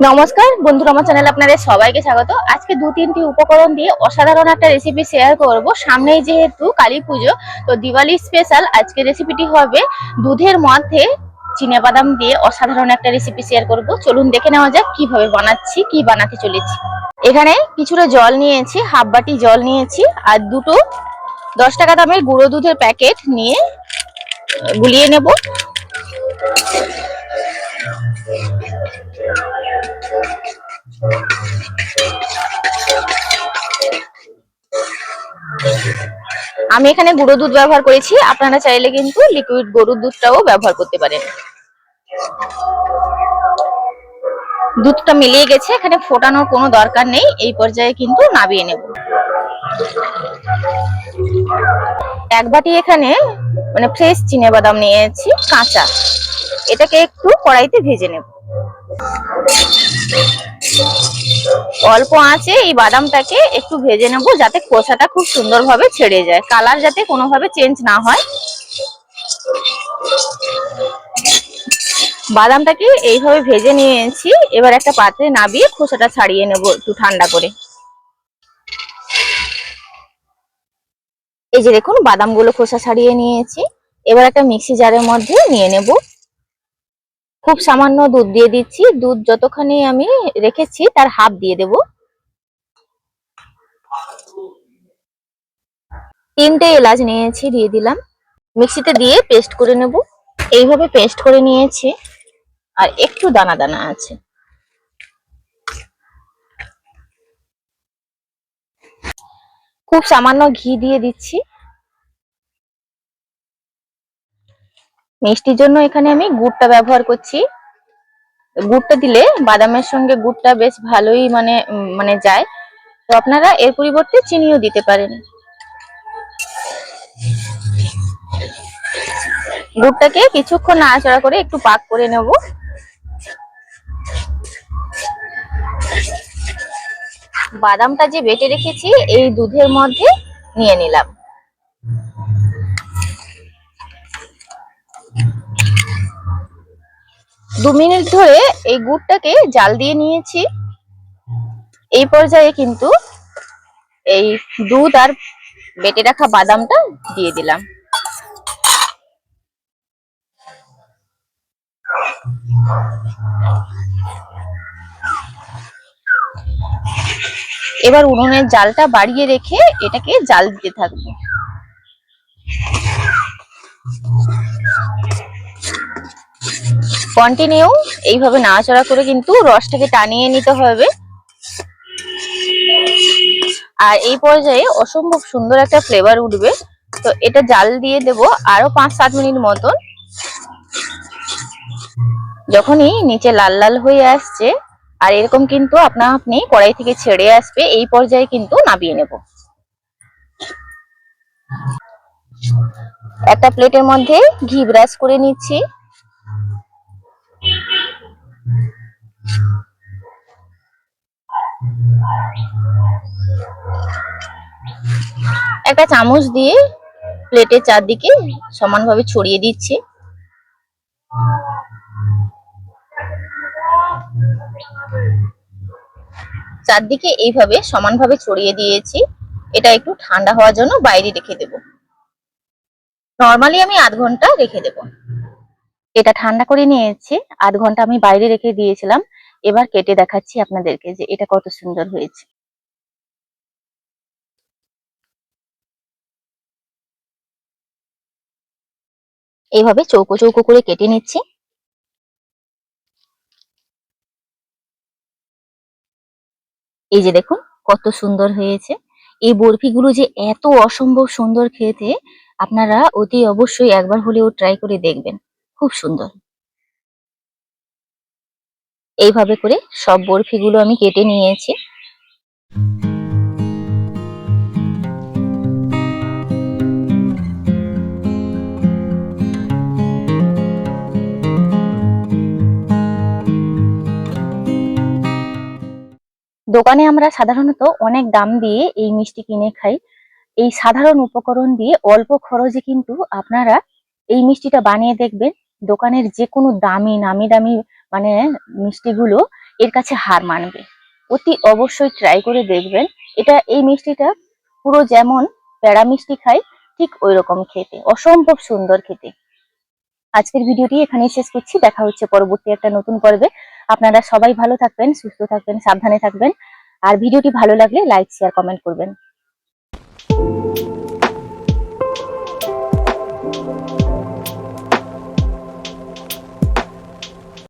নমস্কার বন্ধুরা, আমার চ্যানেলে আপনাদের সবাইকে স্বাগত। আজকে দু তিনটি উপকরণ দিয়ে অসাধারণ একটা রেসিপি শেয়ার করব। সামনেই যেহেতু কালী পুজো, তো দিওয়ালি স্পেশাল আজকে রেসিপিটি হবে দুধের মধ্যে চিনেবাদাম দিয়ে অসাধারণ একটা রেসিপি শেয়ার করব। চলুন দেখে নেওয়া যাক কিভাবে বানাচ্ছি, কি বানাতে চলেছি। এখানে কিছুটা জল নিয়েছি, হাফ বাটি জল নিয়েছি, আর দুটো 10 টাকা দামের গুঁড়ো দুধের প্যাকেট নিয়ে গুলিয়ে নেব। আমি এখানে গুঁড়ো দুধ ব্যবহার করেছি, আপনারা চাইলে কিন্তু লিকুইড গরুর দুধটাও ব্যবহার করতে পারেন। দুধটা মিলিয়ে গেছে, এখানে ফোটানোর কোনো দরকার নেই। এই পর্যায়ে কিন্তু নামিয়ে নেব। এক বাটি এখানে ফ্রেশ চিনেবাদাম নিয়েছি, কাঁচা। এটাকে একটু কড়াইতে ভেজে নেব। অল্প আঁচে এই বাদামটাকে একটু ভেজে নেব, যাতে খোসাটা খুব সুন্দরভাবে ছেড়ে যায়, কালার যাতে কোনোভাবে চেঞ্জ না হয়। বাদামটাকে এইভাবে ভেজে নিয়েছি। এবার একটা পাত্রে নামিয়ে খোসাটা ছাড়িয়ে নেব একটু ঠান্ডা করে। এই যে দেখুন, বাদামগুলো খোসা ছাড়িয়ে নিয়েছি। এবার একটা মিক্সি জারের মধ্যে নিয়ে নেব। খুব সামান্য দুধ দিয়ে দিচ্ছি। দুধ যতখানি আমি রেখেছি তার হাফ দিয়ে দেব। 3টে এলাচ নিয়েছি, দিয়ে দিলাম। মিক্সিতে দিয়ে পেস্ট করে নেব। এইভাবে পেস্ট করে নিয়েছি, আর একটু দানা দানা আছে। খুব সামান্য ঘি দিয়ে দিচ্ছি। মিষ্টির জন্য এখানে আমি গুড়টা ব্যবহার করছি। গুড়টা দিলে বাদামের সঙ্গে গুড়টা বেশ ভালোই যায়। তো আপনারা এর পরিবর্তে চিনিও দিতে পারেন। গুড়টাকে কিছুক্ষণ নাড়াচাড়া করে একটু পাক করে নেব। বাদামটা যে বেটে রেখেছি এই দুধের মধ্যে নিয়ে নিলাম। দু মিনিট ধরে এই গুড়টাকে জাল দিয়ে নিয়েছি। এই পর্যায়ে কিন্তু এই দুধ আর বেটে রাখা বাদামটা দিয়ে দিলাম। এবার উনুনের জালটা বাড়িয়ে রেখে এটাকে জাল দিতে থাকবো। কন্টিনিউ এইভাবে নাড়াচাড়া করে কিন্তু রসটাকে টানিয়ে নিতে হবে। আর এই পর্যায়ে অসম্ভব সুন্দর একটা ফ্লেভার উঠবে। তো এটা জাল দিয়ে দেব আরো 5-7 মিনিট মতন। যখনই নিচে লাল লাল হয়ে আসছে আর এরকম কিন্তু আপনি কড়াই থেকে ছেড়ে আসবে, এই পর্যায়ে কিন্তু নামিয়ে নেব। একটা প্লেটের মধ্যে ঘি ব্রাশ করে নিচ্ছি। একটা চামচ দিয়ে প্লেটের চারদিকে সমানভাবে ছড়িয়ে দিচ্ছি। চারদিকে এইভাবে সমানভাবে ছড়িয়ে দিয়েছি। এটা একটু ঠান্ডা হওয়ার জন্য বাইরে রেখে দেব। নরমালি আমি আধ ঘন্টা রেখে দেব। এটা ঠান্ডা করে নিয়েছি, আধ ঘন্টা আমি বাইরে রেখে দিয়েছিলাম। এবার কেটে দেখাচ্ছি আপনাদেরকে যে এটা কত সুন্দর হয়েছে। এইভাবে চৌকো চৌকো করে কেটে নিচ্ছি। এই যে দেখুন কত সুন্দর হয়েছে। এই বরফিগুলো যে এত অসম্ভব সুন্দর খেতে, আপনারা অতি অবশ্যই একবার হলেও ট্রাই করে দেখবেন। খুব সুন্দর। এইভাবে করে সব বরফিগুলো আমি কেটে নিয়েছি। দোকানে আমরা সাধারণত অনেক দাম দিয়ে এই মিষ্টি কিনে খাই। এই সাধারণ উপকরণ দিয়ে অল্প খরচে কিন্তু আপনারা এই মিষ্টিটা বানিয়ে দেখবেন। দোকানের যে কোনো দামি নামি দামি মিষ্টিগুলো এর কাছে হার মানবে। অতি অবশ্যই ট্রাই করে দেখবেন। এই মিষ্টিটা পুরো যেমন প্যাড়া মিষ্টি খাই ঠিক ওই রকম খেতে, অসম্ভব সুন্দর খেতে। আজকের ভিডিওটি এখানেই শেষ করছি, দেখা হচ্ছে পরবর্তী একটা নতুন পর্বে। আপনারা সবাই ভালো থাকবেন, সুস্থ থাকবেন, সাবধানে থাকবেন। আর ভিডিওটি ভালো লাগলে লাইক, শেয়ার, কমেন্ট করবেন।